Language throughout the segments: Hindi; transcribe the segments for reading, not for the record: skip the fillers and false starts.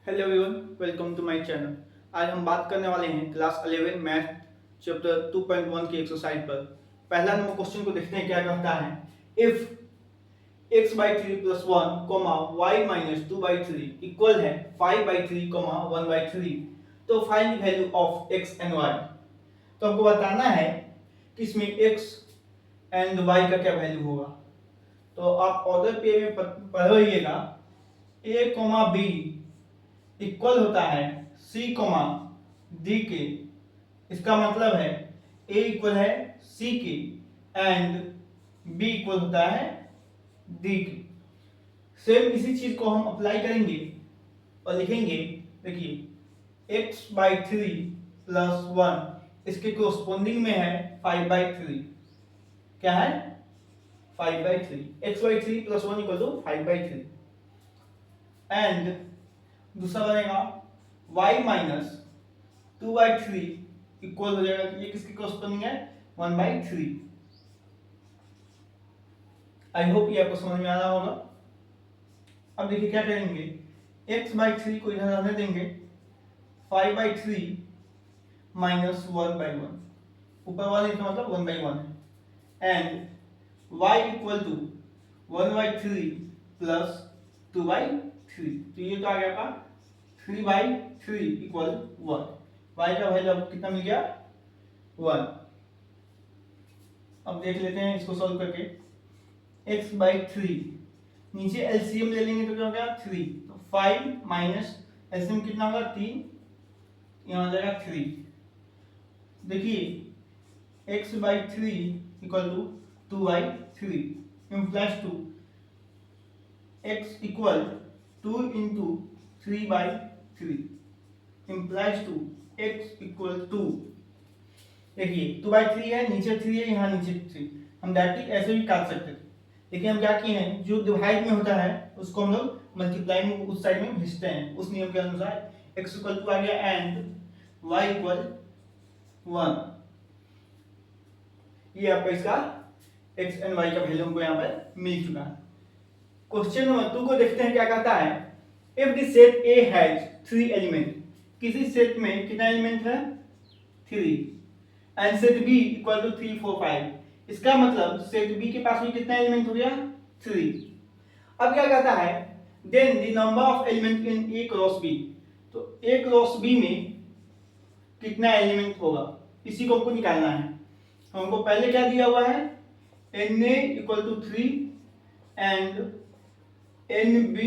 Hello everyone, welcome to my channel. आज हम बात करने वाले हैं क्लास 11 मैथ चैप्टर 2.1 की एक्सरसाइज पर। पहला नंबर क्वेश्चन को देखते हैं क्या कहता है। If x by three plus one comma y minus two by three equal है 5 by three comma one by three, तो find value of x and y। तो हमको बताना है कि इसमें x एंड y का क्या वैल्यू होगा। तो आप ऑर्डर पे में पढ़िएगा। a कोमा b इक्वल होता है सी कोमा डी के। इसका मतलब है ए इक्वल है सी के एंड बी इक्वल होता है डी के। सेम इसी चीज को हम अप्लाई करेंगे और लिखेंगे। देखिए x by three plus one इसके कोस्पोंडिंग में है 5 बाई थ्री। क्या है? 5 by three. X by three plus one equal to 5 by three. And दूसरा बनेगा y minus two by three equal हो जाएगा। ये किसके कॉरस्पॉन्डिंग है? 1 बाई थ्री। आई होप ये आपको समझ में आ रहा होगा। अब देखिए क्या करेंगे, x बाई थ्री को इधर रहने देंगे। 5 by three minus 1 by one, ऊपर वाले इसका मतलब 1 बाई वन है। And y equal to 1 by three plus 2 by three. तो ये तो आ गया का 3 बाई थ्री इक्वल 1। y का वैल्यू आपको कितना मिल गया? 1। अब देख लेते हैं इसको सॉल्व करके। x बाई थ्री, नीचे एलसीएम ले लेंगे तो क्या हो गया? 3। तो 5 माइनस एलसीएम कितना होगा? 3, यहाँ आ जाएगा 3। देखिए x by three equal to 2 by three implies to x equal 2 into 3 by three implies to x equal to, देखिए 2 बाई थ्री है, नीचे 3 है, यहाँ नीचे 3। हम डायरेक्टली ऐसे भी काट सकते थे, लेकिन हम क्या किए हैं, जो डिवाइड में होता है उसको हम लोग मल्टीप्लाई में उस साइड में भेजते हैं। उस नियम के अनुसार x इक्वल टू आ गया एंड y इक्वल 1। ये आपका इसका x एंड y का वैल्यू हमको यहाँ पर मिल चुका है। क्वेश्चन नंबर 2 को देखते हैं क्या कहता है। If the set A has 3 element, किसी सेट में कितना एलिमेंट है? 3। And set B equal to 3 4 5, इसका मतलब सेट B के पास में कितना एलिमेंट हो गया? 3। अब क्या कहता है, then the number of element in A cross B, तो A क्रॉस B में कितना एलिमेंट होगा, इसी को हमको निकालना है। हमको पहले क्या दिया हुआ है? Na equal to 3 and NB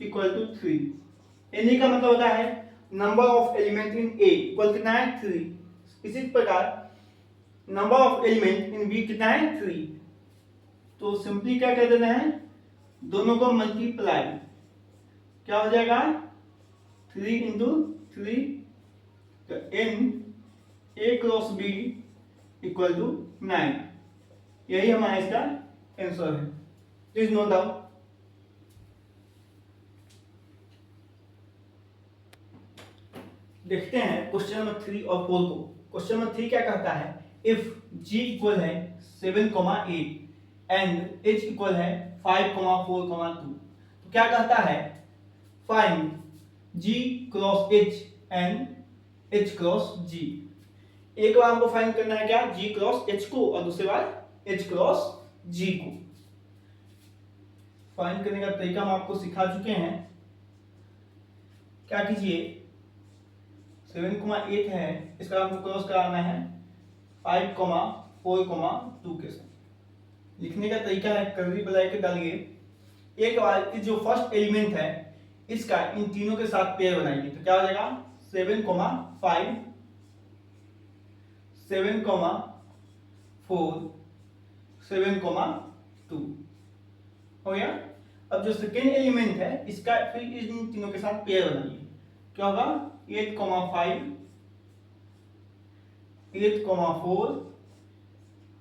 equal to 3। Na का मतलब होता है number of element in A equal कितना है? 3। इसी प्रकार number of element in B कितना है? 3। तो सिंपली क्या कर देना है, दोनों को मल्टीप्लाई, क्या हो जाएगा? 3 इंटू 3, तो N A cross B equal to 9। यही हमारा इसका आंसर है। Please note down. देखते हैं क्वेश्चन नंबर 3 और 4 को। क्वेश्चन नंबर 3 क्या कहता है, इफ g इक्वल है 7,8 एंड h इक्वल है 5,4,2, तो क्या कहता है, find g cross h and h cross g। एक बार हमको फाइंड करना है क्या? g क्रॉस h को, और दूसरी बार h क्रॉस g को। फाइंड करने का तरीका हम आपको सिखा चुके हैं। क्या कीजिए, 7,8 है, इसका आपको क्रॉस कराना है 5,4,2 के साथ। लिखने का तरीका है, कर्ली ब्रैकेट डालिए। एक बार जो फर्स्ट एलिमेंट है इसका इन तीनों के साथ पेयर बनाइए, तो क्या हो जाएगा? 7,5 7,4 7,2 हो गया। अब जो सेकेंड एलिमेंट है इसका फिर इन तीनों के साथ पेयर बनाइए, क्या होगा? 8,5 8,4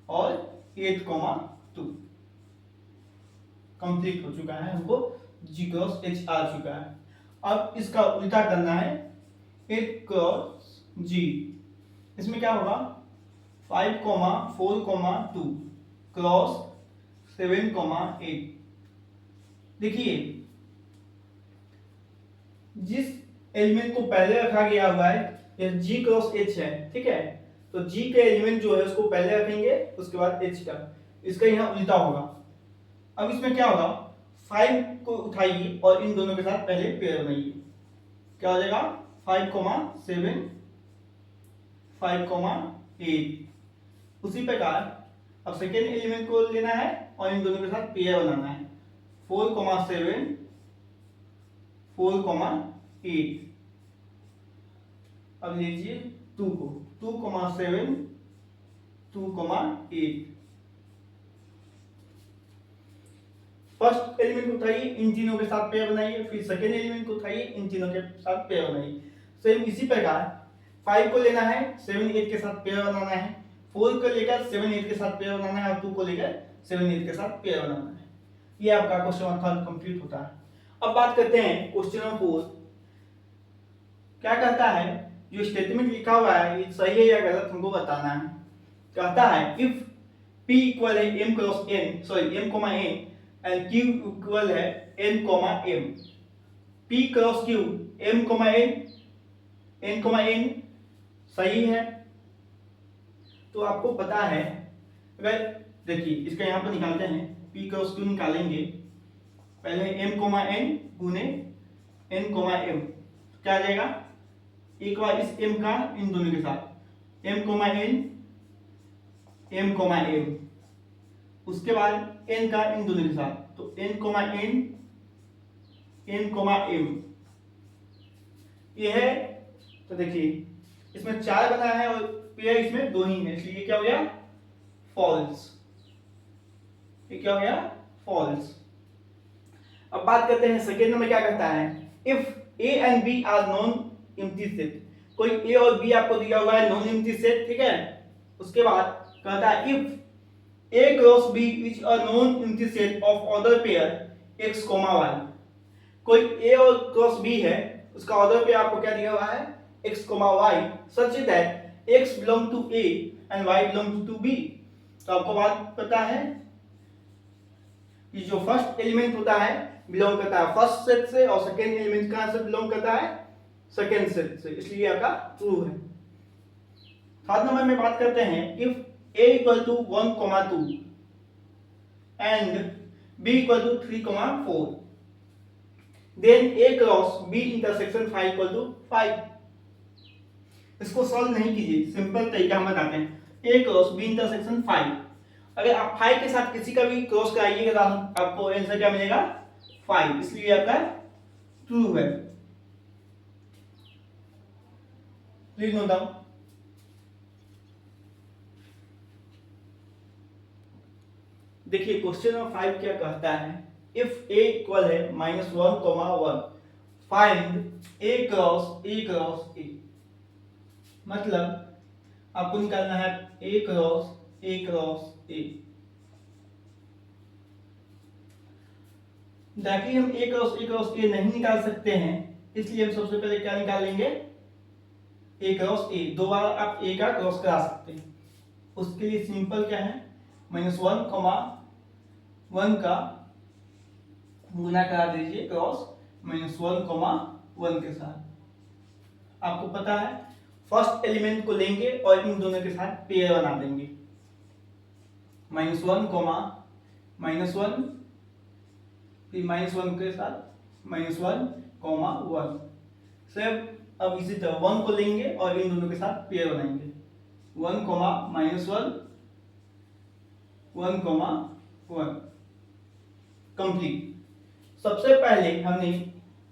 और 8,2। कंप्लीट हो चुका है, हमको g क्रॉस h आ चुका है। अब इसका उल्टा करना है, 8 क्रॉस g। इसमें क्या होगा? 5,4,2 क्रॉस 7,8। देखिए जिस एलिमेंट को पहले रखा गया हुआ है, ये G क्रॉस H है, ठीक है। तो G के एलिमेंट जो है उसको पहले रखेंगे, उसके बाद H का, इसका यहाँ उल्टा होगा। अब इसमें क्या होगा, 5 को उठाइए और इन दोनों के साथ पहले पेयर बनाइए, क्या हो जाएगा 5,7 5,8। उसी प्रकार अब सेकेंड एलिमेंट को लेना है और इन दोनों के साथ पेयर बनाना है, 4,7 4,8। अब लीजिए 2 को, 2,7 2,8। फर्स्ट एलिमेंट को उठाइए, इन तीनों के साथ पेयर बनाइए, फिर सेकेंड एलिमेंट को उठाइए, इन तीनों के साथ पेयर बनाइए। सेम इसी प्रकार 5 को लेना है, 7 8 के साथ पेयर बनाना है, 4 को लेकर 7 8 के साथ पेयर बनाना है और 2 को लेकर 7 8 के साथ पेयर बनाना है। ये आपका क्वेश्चन नंबर 3 कंप्लीट होता है। अब बात करते हैं क्वेश्चन नंबर 4। क्या कहता है, जो स्टेटमेंट लिखा हुआ है ये सही है या गलत हमको बताना है। कहता है इफ P इक्वल है m cross n, sorry m comma n and Q equal है n comma m, P cross Q m comma n comma n सही है। तो आपको पता है, अगर देखिए इसका यहाँ पर निकालते हैं, P क्रॉस Q निकालेंगे, पहले m कॉमा n गुने n कॉमा m, क्या आ जाएगा, एक बार इस m का इन दोनों के साथ m comma n m comma m, उसके बाद n का इन दोनों के साथ, तो n comma n comma m ये है। तो देखिए इसमें 4 बना है और पेयर इसमें 2 ही है, इसलिए क्या हो गया फॉल्स, ये क्या हो गया फॉल्स। अब बात करते हैं सेकेंड नंबर, क्या कहता है if a and b are non empty set, कोई a और b आपको दिया हुआ है नॉन एम्प्टी सेट, ठीक है। उसके बाद कहता है if a cross b is a non empty set of order pair x, y, कोई a और क्रॉस b है, उसका ऑर्डर पेयर आपको क्या दिया हुआ है x, y, such that x belong to a and y belong to b। तो आपको बात पता है कि जो फर्स्ट एलिमेंट होता है बिलोंग करता है फर्स्ट सेट से और सेकेंड एलिमेंट कहां से बिलोंग करता है सेकेंड सेट से, इसलिए आपका ट्रू है। थर्ड नंबर में बात करते हैं if a equal to 1,2 and b equal to 3,4 then a cross b intersection 5 equal to 5। इसको सॉल्व नहीं कीजिए, सिंपल तरीका हम बताते हैं, a क्रॉस b इंटरसेक्शन 5। अगर आप 5 के साथ किसी का भी क्रॉस कराइएगा तो आपको आंसर क्या मिलेगा 5, इसलिए आपका ट्रू है। Please note down. देखिए क्वेश्चन नंबर 5 क्या कहता है, इफ a इक्वल है -1,1 फाइंड a क्रॉस a, मतलब आपको निकालना है a क्रॉस a। ताकि हम a क्रॉस a नहीं निकाल सकते हैं, इसलिए हम सबसे पहले क्या निकालेंगे a क्रॉस a। दो बार आप a का क्रॉस करा सकते हैं, उसके लिए सिंपल क्या है -1,1 का गुना करा दीजिए क्रॉस -1,1 के साथ। आपको पता है फर्स्ट एलिमेंट को लेंगे और इन दोनों के साथ पेयर बना देंगे, -1, -1 फिर -1 के साथ -1,1 सब। अब इसी तरह 1 को लेंगे और इन दोनों के साथ पेयर बनाएंगे, 1, -1 कंप्लीट। सबसे पहले हमने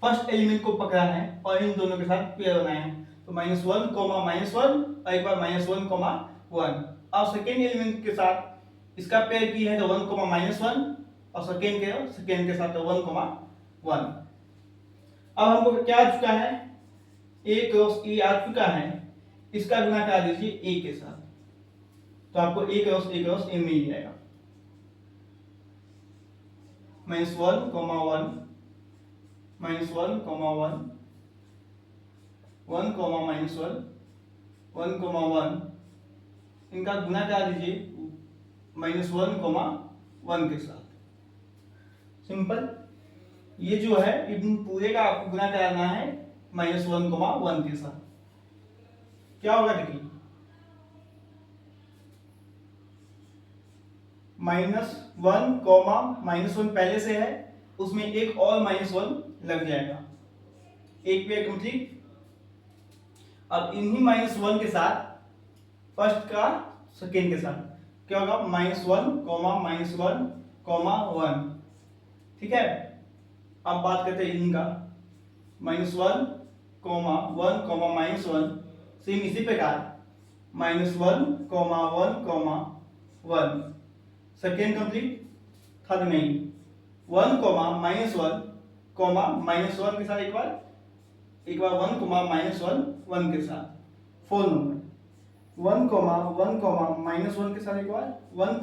फर्स्ट एलिमेंट को पकड़ा है और इन दोनों के साथ पेयर बनाए हैं, तो -1, -1 और एक बार -1,1। अब सेकेंड एलिमेंट के साथ इसका पेयर की है तो 1, -1 और सेकेंड के साथ 1,1। अब हमको क्या आ चुका है a क्रॉस a आ चुका है, इसका गुना करा दीजिए a के साथ, तो आपको a क्रॉस a मिल जाएगा, -1, -1, -1, 1, -1, इनका गुना करा दीजिए -1,1 के साथ। सिंपल, ये जो है इन पूरे का आपको गुना कराना है -1, 1 के साथ क्या होगा देखिए, -1, -1 पहले से है, उसमें एक और -1 लग जाएगा, एक पे कंप्लीट। अब इन्हीं -1 के साथ फर्स्ट का सेकेंड के साथ क्या होगा, -1, -1, 1, ठीक है। अब बात करते हैं इनका, -1, -1, -1, सेम इसी प्रकार -1, -1, 1, सेकेंड कंप्लीट, थर्ड नहीं, 1, -1, -1 के साथ एक बार 1, 1, -1 के साथ, फोर नंबर 1, 1, -1 के साथ एक बार 1,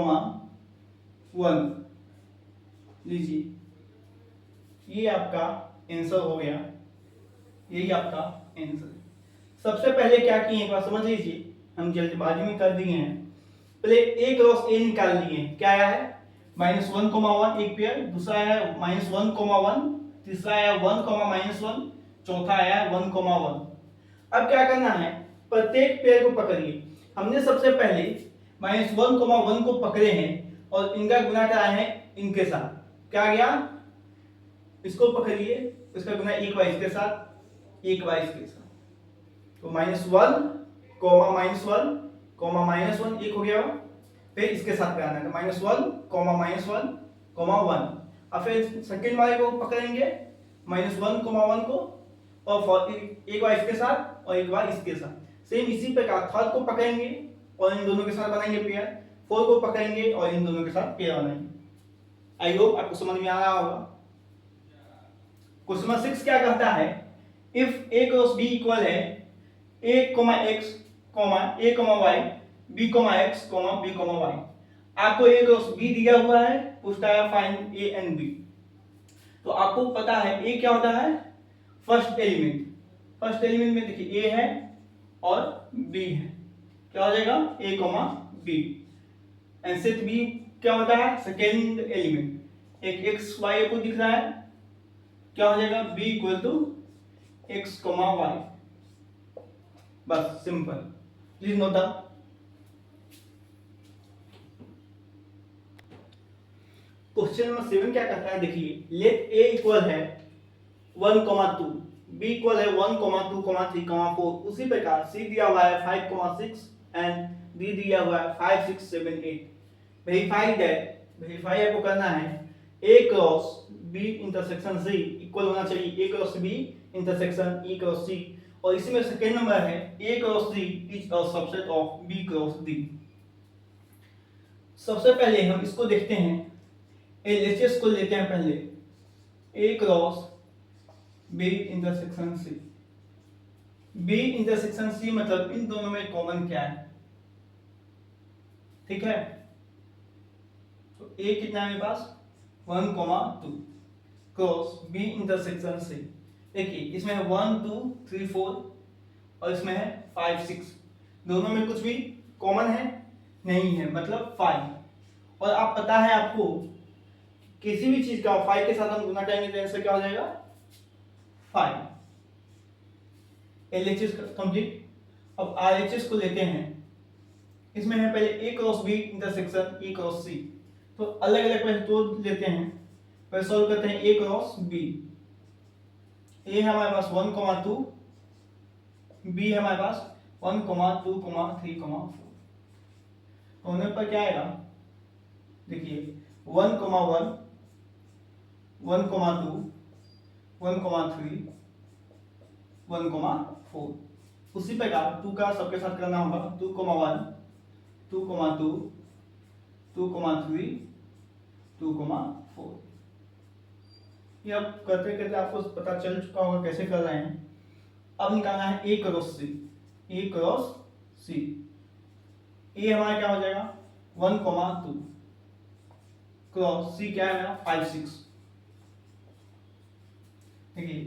1, 1, लीजिए ये आपका आंसर हो गया, यही आपका आंसर। सबसे पहले क्या किए एक बार समझ लीजिए, हम जल्दबाजी में कर दिए हैं। पहले a क्रॉस a निकाल लिए, क्या आया है -1, 1 एक पेयर, दूसरा आया -1, 1, तीसरा आया 1, -1, चौथा आया 1, 1। अब क्या करना है, प्रत्येक पेयर को पकड़िए। हमने सबसे पहले -1, 1 को पकड़े हैं और इनका गुना कराए हैं इनके साथ, क्या गया, इसको पकड़िए, इसका गुना एक बार इसके साथ, एक बार इसके साथ, तो -1, -1, एक हो गया, फिर इसके साथ कराना है, -1, -1, 1। अब फिर सेकेंड वाले को पकड़ेंगे -1, 1 को, और एक बार इसके साथ और एक बार इसके साथ। सेम इसी प्रकार थर्ड को पकड़ेंगे और इन दोनों के साथ बनाएंगे पेयर, फोर्थ को पकड़ेंगे और इन दोनों के साथ पेयर बनाएंगे। आई होप आपको समझ में आ रहा होगा। क्वेश्चन 6 क्या कहता है, if a cross b equal है a, x, a, y, b, x, b, y। आपको a क्रॉस b दिया हुआ है, पूछता है फाइंड a एंड b। तो आपको पता है a क्या होता है, फर्स्ट एलिमेंट, फर्स्ट एलिमेंट में देखिए a है और b है, क्या हो जाएगा a, b। And set b क्या होता है, सेकेंड एलिमेंट, एक x y को दिख रहा है, क्या हो जाएगा b equal to x, y। बस simple, please note down. Question number 7 क्या कहता है, देखिए लेट a इक्वल है 1, 2, b इक्वल है 1, 2, 3, 4। उसी प्रकार c दिया हुआ है 5, 6 एंड d दिया हुआ है 5, 6, 7, 8। वेरीफाई दैट, वेरीफाई आपको करना है a cross b intersection c equal होना चाहिए a cross b intersection e cross c, और इसी में सेकेंड नंबर है a cross c is a subset of b cross d। सबसे पहले हम इसको देखते हैं, एलएचएस को लेते हैं पहले, a cross b intersection c। b intersection c मतलब इन दोनों में कॉमन क्या है, ठीक है। तो a कितना है मेरे पास 1, 2 क्रॉस b इंटरसेक्शन c। देखिए इसमें है 1, 2, 3, 4 और इसमें है 5, 6। दोनों में कुछ भी कॉमन है नहीं है, मतलब 5। और आप पता है आपको किसी भी चीज का 5 के साथ हम गुना करेंगे तो आंसर क्या हो जाएगा 5। LHS complete. अब आरएचएस को लेते हैं, इसमें है पहले a cross b intersection e cross c। तो अलग अलग पहले तो लेते हैं, पहले सॉल्व करते हैं a क्रॉस b। a है हमारे पास 1, 2, b है हमारे पास 1, 2, 3, 4। होने पर क्या आएगा, देखिए 1, 1, 1, 2, 1, 3, 1, 4। उसी प्रकार 2 का सबके साथ करना होगा, 2, 1, 2, 2, 2, 3, 2, 4। ये अब करते करते आपको पता चल चुका होगा कैसे कर रहे हैं। अब निकालना है a cross c, a cross c। a हमारा क्या हो जाएगा 1, 2 क्रॉस c क्या है मेरा 5, 6। देखिए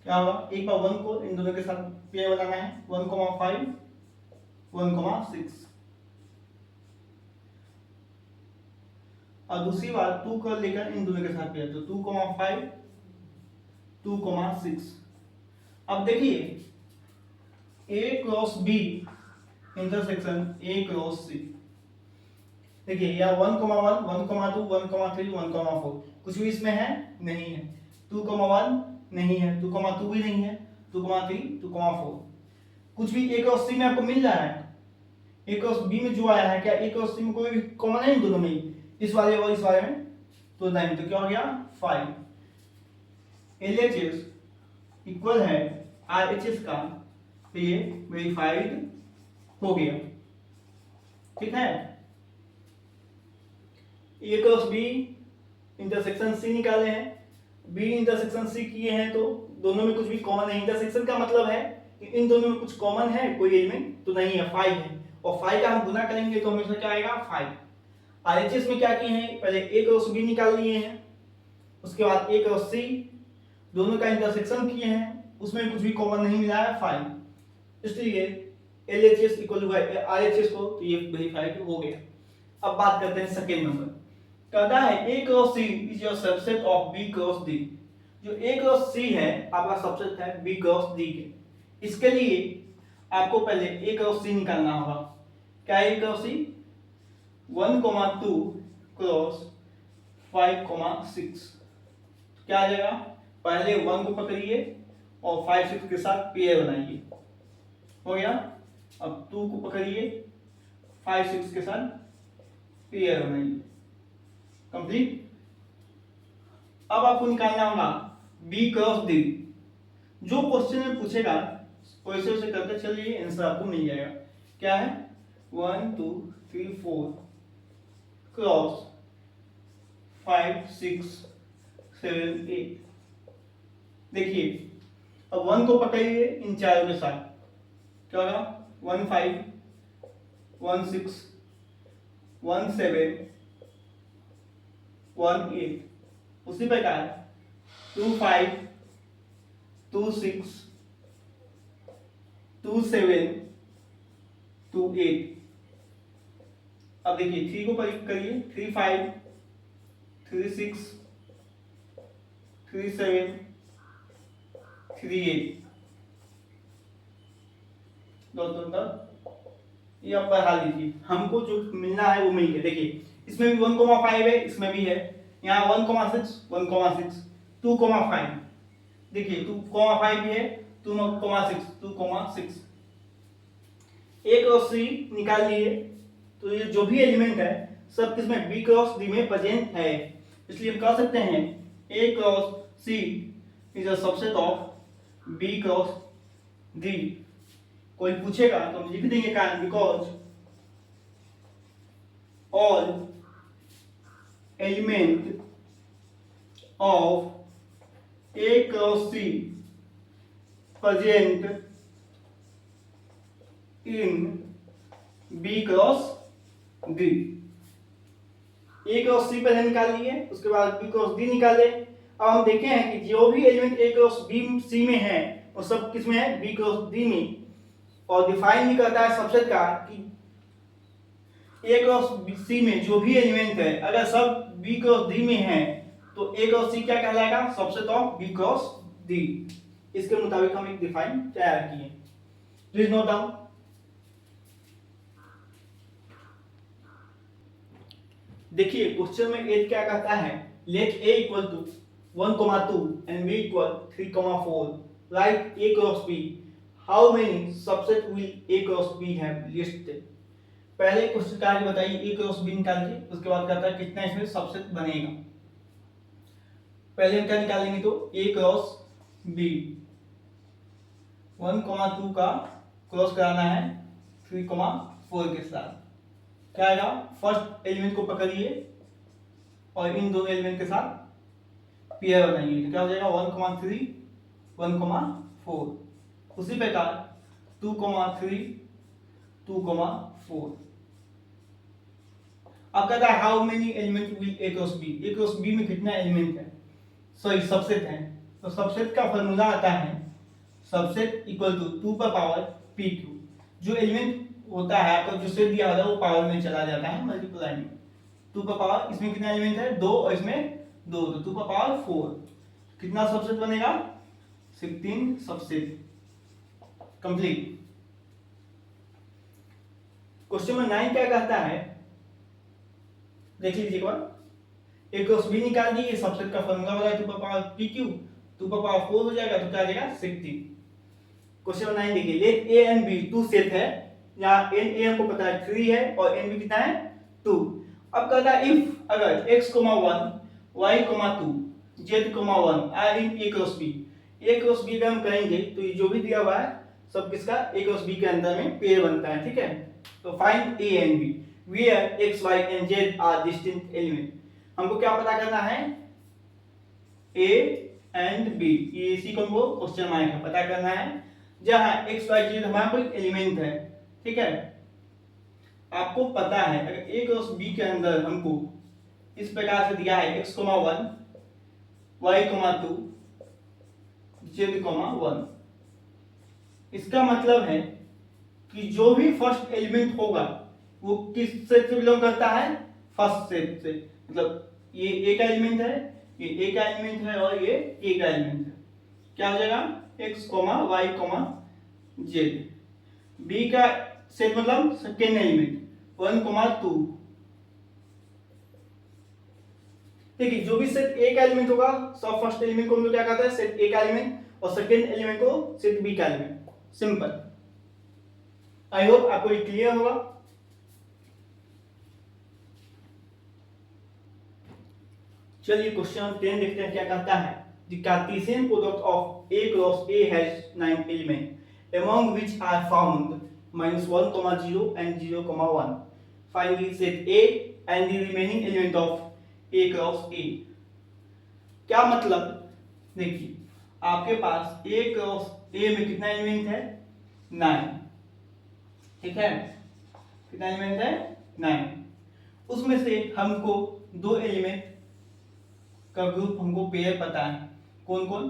क्या होगा, एक बार 1 को इन दोनों के साथ पेयर बनाना है, 1, 5, 1, 6। और दूसरी बार 2 को लेकर इन दोनों के साथ पेयर, तो 2, 5, 2,6। अब देखिए A cross B intersection A cross C, देखिए या 1,1, 1,2, 1,3, 1,4, कुछ भी इसमें है नहीं है। 2,1 नहीं है, 2,2 भी नहीं है, 2,3, 2,4, कुछ भी A क्रॉस C में आपको मिल रहा है। A क्रॉस B में जो आया है, क्या A क्रॉस C में कोई भी कॉमन है इन दोनों में, इस वाले और इस वाले में? तो नहीं, तो क्या हो गया 5। LHS इक्वल है RHS का, तो ये वेरीफाइड हो गया। ठीक है, A cross B intersection C निकाले हैं, B इंटरसेक्शन C किए हैं, तो दोनों में कुछ भी कॉमन है। इंटरसेक्शन का मतलब है कि इन दोनों में कुछ कॉमन है, कोई एलिमेंट तो नहीं है, 5 है, और 5 का हम गुना करेंगे तो हमेशा क्या आएगा 5। RHS में क्या किए हैं, पहले A क्रॉस B निकाल लिए हैं, उसके बाद A क्रॉस C, दोनों का इंटरसेक्शन किए हैं, उसमें कुछ भी कॉमन नहीं मिला है 5, इसलिए LHS इक्वल हुआ RHS को, तो ये वेरीफाइड हो गया। अब बात करते हैं सेकेंड नंबर, कहता है A cross C is your subset of B cross D। जो A क्रॉस C है आपका सबसेट है B क्रॉस D के। इसके लिए आपको पहले A क्रॉस C निकालना होगा। क्या है A क्रॉस C? 1,2 क्रॉस 5,6। क्या आ जाएगा, पहले 1 को पकड़िए और 5, 6 के साथ पेयर बनाइए, हो गया। अब 2 को पकड़िए, 5, 6 के साथ पेयर बनाइए, कंप्लीट। अब आपको निकालना होगा B क्रॉस D। जो क्वेश्चन में पूछेगा वैसे वैसे करते चलिए, आंसर आपको मिल जाएगा। क्या है, 1, 2, 3, 4 क्रॉस 5, 6, 7, 8। देखिए अब 1 को पकड़िए इन चारों के साथ, क्या होगा 1, 5, 1, 6, 1, 7, 1, 8। उसी प्रकार 2, 5, 2, 6, 2, 7, 2, 8। अब देखिए 3 को करिए, 3, 5, 3, 6, 3, 7, 3, 8। ये आप बढ़ा लीजिए, हमको जो मिलना है वो मिल गया। देखिए इसमें भी 1,5 है, इसमें भी है, यहाँ 1,6, 1,6, 2,5। देखिए 2,5 भी है, 2,6, 2,6। A क्रॉस C निकाल लिए, तो ये जो भी एलिमेंट है सब किसमें B क्रॉस D में प्रेजेंट है, इसलिए हम कह सकते हैं A cross C is a subset of B cross D। कोई पूछेगा तो हम लिख देंगे कारण, because all element of A cross C present in B cross D। A cross C पहले निकाल लिए, उसके बाद B क्रॉस D निकाले। अब हम देखे हैं कि जो भी element A cross B C में है वो सब किस में है, B क्रॉस D में। और डिफाइन भी करता है सबसेट का कि A क्रॉस C में जो भी एलिमेंट है अगर सब B क्रॉस D में है तो A क्रॉस C क्या कहलाएगा, subset of B cross D। इसके मुताबिक हम एक डिफाइन तैयार किए। Please note down. देखिए क्वेश्चन में 8 क्या कहता है, let A equal to 1,2 and B equal 3,4, write A cross B, how many subset will A cross B have listed. पहले क्वेश्चन का आगे बताइए A क्रॉस B निकाल के, उसके बाद कहता है कितना इसमें सबसेट बनेगा। पहले हम क्या निकालेंगे, तो A क्रॉस B 1,2 का क्रॉस कराना है 3,4 के साथ। क्या आएगा, फर्स्ट एलिमेंट को पकड़िए और इन दोनों एलिमेंट के साथ पेयर बनाइए, तो क्या हो जाएगा 1,3, 1,4। उसी प्रकार 2,3, 2,4। अब कहता है how many element will A cross B, A cross B में कितना एलिमेंट है, सॉरी सबसेट है। तो सबसेट का फॉर्मूला आता है सबसेट इक्वल टू 2 पर पावर P2। जो एलिमेंट होता है आपको जो सेट दिया होता है वो पावर में चला जाता है मल्टीप्लाई में। 2 पर पावर, इसमें कितना एलिमेंट है 2 और इसमें 2, तो 2 पर पावर 4। कितना सबसेट बनेगा 16 सबसेट कंप्लीट। क्वेश्चन नंबर 9 क्या कहता है, देख लीजिए एक बार। ए क्रॉस बी निकाल दिए, सबसेट का फॉर्मूला होगा 2 पावर p क्यू, 2 पावर 4 हो जाएगा, तो क्या आ जाएगा 16। क्वेश्चन नंबर 9 देखिए, let A and B two set है, यहाँ एन ए हमको पता है 3 है और एन बी कितना है 2। अब कहता है इफ अगर x, 1 y, 2 z, 1 are in A cross B. A cross B अगर हम करेंगे तो ये जो भी दिया हुआ है सब किसका ए क्रॉस बी के अंदर में पेयर बनता है, ठीक है। तो find A and B where x, y and z are distinct element. हमको क्या पता करना है, a एंड b, ये इसी को हमको क्वेश्चन मार्क है पता करना है, जहां x, y, z हमारा कोई एलिमेंट है, ठीक है। आपको पता है अगर a क्रॉस b के अंदर हमको इस प्रकार से दिया है x, 1 y, 2 z, 1, इसका मतलब है कि जो भी फर्स्ट एलिमेंट होगा वो किस सेट से बिलोंग करता है, फर्स्ट सेट से। मतलब ये ए का एलिमेंट है, ये ए का एलिमेंट है और ये ए का एलिमेंट है, क्या हो जाएगा x, y, z। बी का सेट मतलब सेकेंड एलिमेंट 1, 2। देखिए जो भी सेट ए का एलिमेंट होगा सब फर्स्ट एलिमेंट को हम लोग क्या कहते हैं सेट ए का एलिमेंट और सेकेंड एलिमेंट को सेट बी का एलिमेंट। सिंपल। आई होप आपको ये क्लियर होगा। चलिए क्वेश्चन 10 देखते हैं क्या कहता है। The Cartesian product of A cross A has 9 element among which are found -1, 0 and 0, 1. Find the set A and the remaining element of A cross A। क्या मतलब, देखिए आपके पास A क्रॉस A में कितना एलिमेंट है 9, ठीक है। कितना एलिमेंट है 9। उसमें से हमको दो एलिमेंट का ग्रुप हमको पेयर पता है, कौन कौन,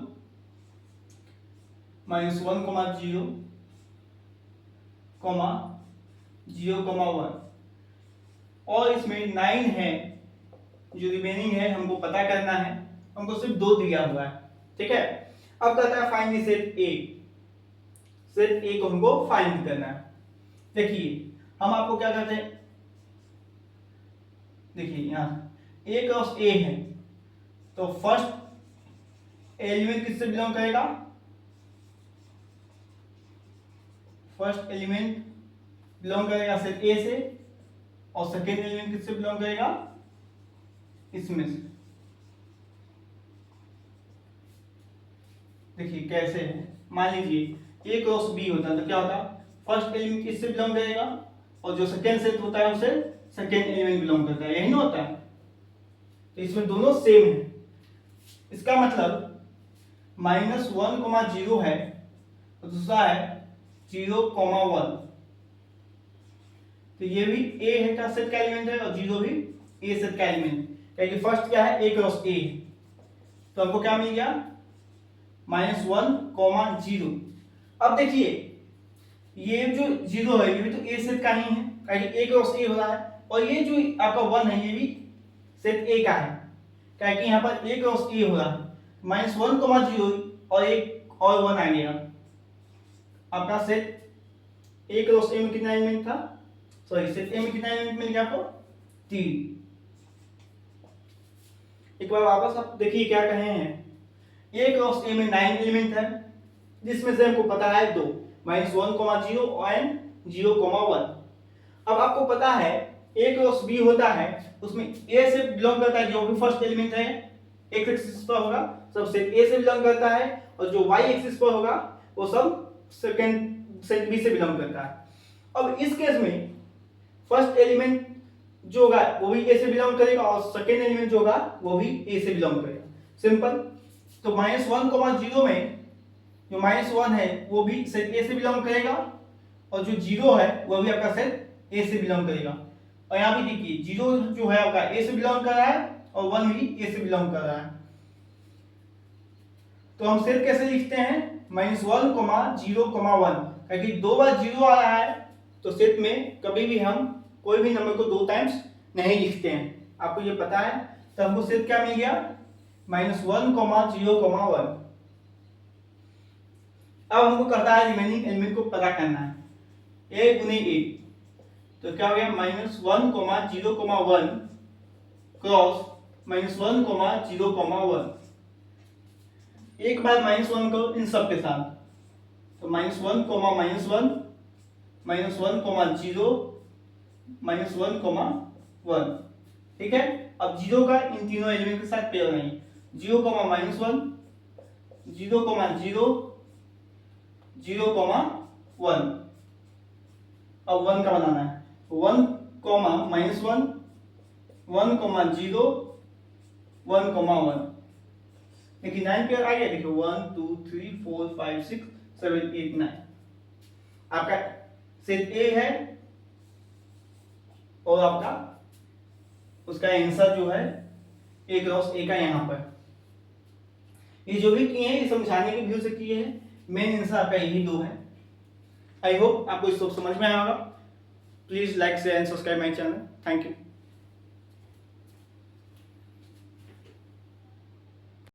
-1, 0, 0, 1 और इसमें 9 है जो रिमेनिंग है हमको पता करना है, हमको सिर्फ 2 दिया हुआ है, ठीक है। अब कहता है find the set A. Set ए को हमको फाइंड करना है। देखिए हम आपको क्या कहते हैं, देखिए यहां ए क्रॉस ए है तो फर्स्ट एलिमेंट किससे बिलोंग करेगा, फर्स्ट एलिमेंट बिलोंग करेगा सेट ए से और सेकेंड एलिमेंट किससे बिलोंग करेगा इसमें से। देखिए कैसे है, मान लीजिए ए क्रॉस बी होता है तो क्या होता, फर्स्ट एलिमेंट किससे बिलोंग करेगा और जो सेकेंड सेट होता है उसे सेकेंड एलिमेंट बिलोंग करता है, यही ना होता है। तो इसमें दोनों सेम है, इसका मतलब -1, 0 है और दूसरा है 0, 1। तो ये भी ए है का सेट का एलिमेंट है और 0 भी ए सेट का एलिमेंट, क्योंकि फर्स्ट क्या है ए क्रॉस ए, तो हमको क्या मिल गया -1, 0। अब देखिए ये जो 0 है ये भी तो ए सेट का ही है, क्योंकि ए क्रॉस ए हो रहा है, और ये जो आपका 1 है ये भी सेट ए का है, क्योंकि यहाँ पर ए क्रॉस ए हो रहा है। -1, 0 और एक और 1 आ गया, आपका सेट ए क्रॉस ए में कितना एलिमेंट था, सॉरी सेट ए में कितना एलिमेंट मिल गया आपको 3। एक बार वापस आप देखिए क्या कहे हैं, ए क्रॉस ए में 9 एलिमेंट है जिसमें से हमको पता है 2, -1, 0 और 0, 1। अब आपको पता है ए क्रॉस बी होता है उसमें ए से बिलोंग करता है जो भी फर्स्ट एलिमेंट है एक्स एक्सिस पर होगा सब सेट ए से बिलोंग करता है, और जो वाई एक्सिस पर होगा वो सब सेकंड सेट बी से बिलोंग करता है। अब इस केस में फर्स्ट एलिमेंट जो होगा वो भी ए से बिलोंग करेगा और सेकेंड एलिमेंट जो होगा वो भी ए से बिलोंग करेगा। सिंपल। तो -1, 0 में जो -1 है वो भी सेट ए से बिलोंग करेगा और जो 0 है वो भी आपका सेट ए से बिलोंग करेगा। और यहाँ भी देखिए 0 जो है आपका ए से बिलोंग कर रहा है और 1 भी ए से बिलोंग कर रहा है। तो हम सेट कैसे लिखते हैं, -1, 0, 1, क्योंकि 2 बार 0 आ रहा है तो सेट में कभी भी हम कोई भी नंबर को 2 टाइम्स नहीं लिखते हैं, आपको ये पता है। तो हमको सेट क्या मिल गया -1, 0, 1। अब हमको कहता है रिमेनिंग एलिमेंट को पता करना है, ए गुने ए, तो क्या हो गया -1,0,1 क्रॉस -1,0,1 एक बार -1 को इन सब के साथ, तो -1, -1 -1, -1,0 -1,1, ठीक है। अब 0 का इन तीनों एलिमेंट के साथ पेयर नहीं, 0, -1, 0, 0, 0,1, अब 1 का बनाना है, 1, -1, 1, 0, 1,1, देखिए 9 पेयर आ गया, देखिए 1 2 3 4 5 6 7 8 9, आपका सेट ए है और आपका उसका आंसर जो है ए क्रॉस ए का यहाँ पर। ये जो भी किए हैं ये समझाने के व्यू से किए हैं, मेन आंसर आपका यही दो है। आई होप आपको इस सब समझ में आया होगा। Please like share and subscribe my channel. Thank you.